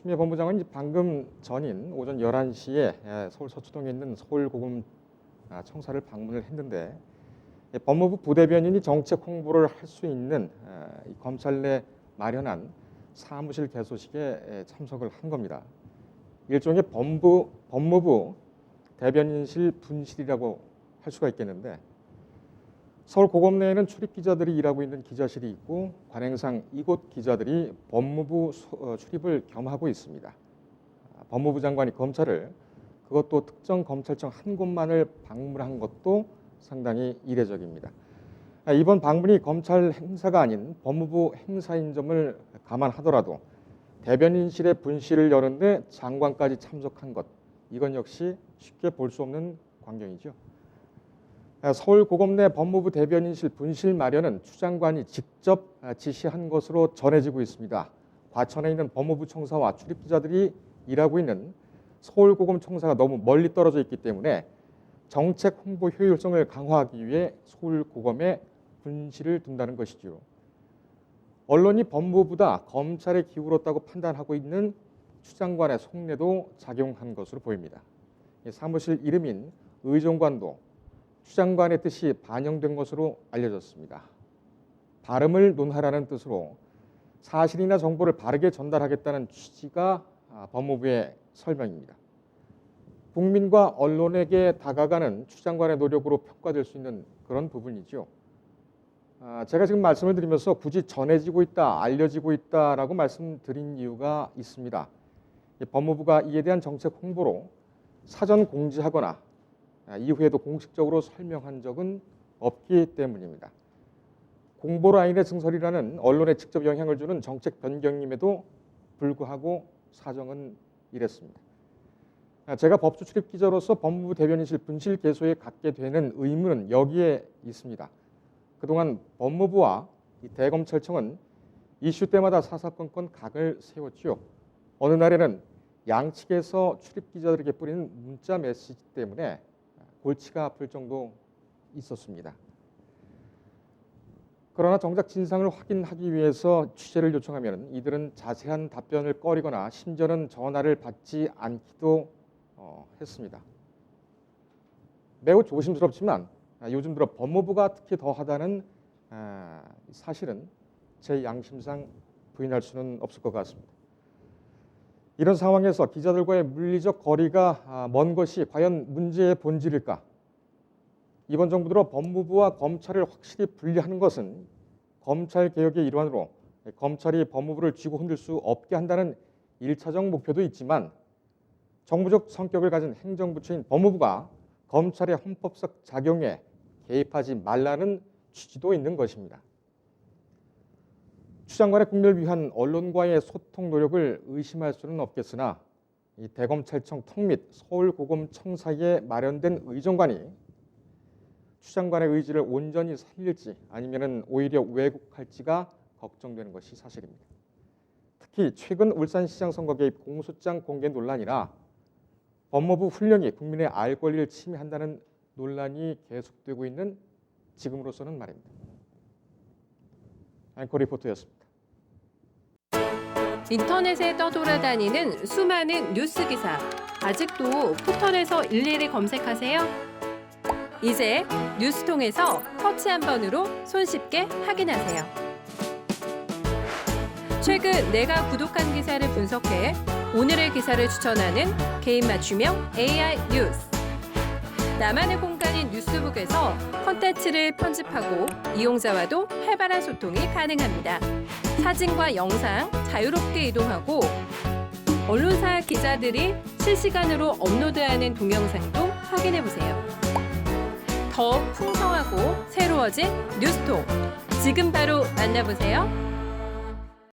추미애 법무장관이 방금 전인 오전 11시에 서울 서초동에 있는 서울고검청사를 방문을 했는데 법무부 부대변인이 정책 홍보를 할 수 있는 검찰 내 마련한 사무실 개소식에 참석을 한 겁니다. 일종의 법무부 대변인실 분실이라고 할 수가 있겠는데 서울 고검 내에는 출입 기자들이 일하고 있는 기자실이 있고 관행상 이곳 기자들이 법무부 출입을 겸하고 있습니다. 법무부 장관이 검찰을 그것도 특정 검찰청 한 곳만을 방문한 것도 상당히 이례적입니다. 이번 방문이 검찰 행사가 아닌 법무부 행사인 점을 감안하더라도 대변인실의 분실을 여는데 장관까지 참석한 것, 이건 역시 쉽게 볼 수 없는 광경이죠. 서울 고검 내 법무부 대변인실 분실 마련은 추 장관이 직접 지시한 것으로 전해지고 있습니다. 과천에 있는 법무부 청사와 출입 기자들이 일하고 있는 서울 고검 청사가 너무 멀리 떨어져 있기 때문에 정책 홍보 효율성을 강화하기 위해 서울 고검에 분실을 둔다는 것이죠. 언론이 법무부다 검찰에 기울었다고 판단하고 있는 추 장관의 속내도 작용한 것으로 보입니다. 사무실 이름인 의정관도 추 장관의 뜻이 반영된 것으로 알려졌습니다. 발음을 논하라는 뜻으로 사실이나 정보를 바르게 전달하겠다는 취지가 법무부의 설명입니다. 국민과 언론에게 다가가는 추 장관의 노력으로 평가될 수 있는 그런 부분이죠. 제가 지금 말씀을 드리면서 굳이 전해지고 있다, 알려지고 있다라고 말씀드린 이유가 있습니다. 법무부가 이에 대한 정책 홍보로 사전 공지하거나 이후에도 공식적으로 설명한 적은 없기 때문입니다. 공보 라인의 증설이라는 언론에 직접 영향을 주는 정책 변경임에도 불구하고 사정은 이랬습니다. 제가 법조 출입 기자로서 법무부 대변인실 분실 개소에 갖게 되는 의무는 여기에 있습니다. 그동안 법무부와 대검찰청은 이슈 때마다 사사건건 각을 세웠죠. 어느 날에는 양측에서 출입 기자들에게 뿌리는 문자 메시지 때문에 골치가 아플 정도 있었습니다. 그러나 정작 진상을 확인하기 위해서 취재를 요청하면 이들은 자세한 답변을 꺼리거나 심지어는 전화를 받지 않기도 했습니다. 매우 조심스럽지만 요즘 들어 법무부가 특히 더하다는 사실은 제 양심상 부인할 수는 없을 것 같습니다. 이런 상황에서 기자들과의 물리적 거리가 먼 것이 과연 문제의 본질일까? 이번 정부 들어 법무부와 검찰을 확실히 분리하는 것은 검찰개혁의 일환으로 검찰이 법무부를 쥐고 흔들 수 없게 한다는 1차적 목표도 있지만 정부적 성격을 가진 행정부처인 법무부가 검찰의 헌법적 작용에 개입하지 말라는 취지도 있는 것입니다. 추 장관의 국면을 위한 언론과의 소통 노력을 의심할 수는 없겠으나 이 대검찰청 턱 및 서울고검청사에 마련된 의정관이 추 장관의 의지를 온전히 살릴지 아니면 오히려 왜곡할지가 걱정되는 것이 사실입니다. 특히 최근 울산시장 선거 개입 공소장 공개 논란이나 법무부 훈령이 국민의 알 권리를 침해한다는 논란이 계속되고 있는 지금으로서는 말입니다. 앵커 리포터였습니다. 인터넷에 떠돌아다니는 수많은 뉴스 기사. 아직도 포털에서 일일이 검색하세요? 이제 뉴스통에서 터치 한 번으로 손쉽게 확인하세요. 최근 내가 구독한 기사를 분석해 오늘의 기사를 추천하는 개인 맞춤형 AI 뉴스. 나만의 공간인 뉴스북에서 콘텐츠를 편집하고 이용자와도 활발한 소통이 가능합니다. 사진과 영상 자유롭게 이동하고 언론사 기자들이 실시간으로 업로드하는 동영상도 확인해보세요. 더 풍성하고 새로워진 뉴스통. 지금 바로 만나보세요.